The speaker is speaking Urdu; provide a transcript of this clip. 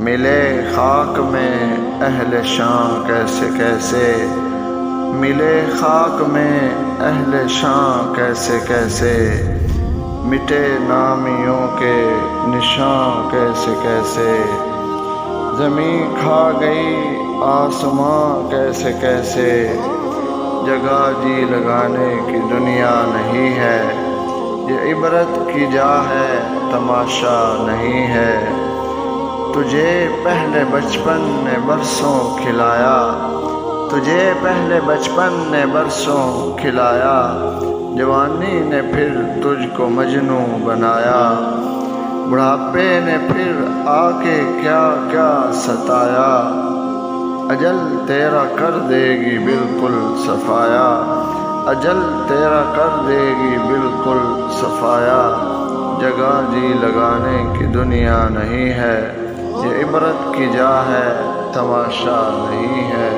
ملے خاک میں اہل شان کیسے کیسے، ملے خاک میں اہل شان کیسے کیسے، مٹے نامیوں کے نشان کیسے کیسے، زمین کھا گئی آسمان کیسے کیسے، جگہ جی لگانے کی دنیا نہیں ہے، یہ عبرت کی جا ہے تماشا نہیں ہے، تجھے پہلے بچپن نے برسوں کھلایا، تجھے پہلے بچپن نے برسوں کھلایا، جوانی نے پھر تجھ کو مجنوں بنایا، بڑھاپے نے پھر آ کے کیا کیا ستایا، اجل تیرا کر دے گی بالکل صفایا، اجل تیرا کر دے گی بالکل صفایا، جگہ جی لگانے کی دنیا نہیں ہے، یہ عبرت کی جا ہے تماشا نہیں ہے۔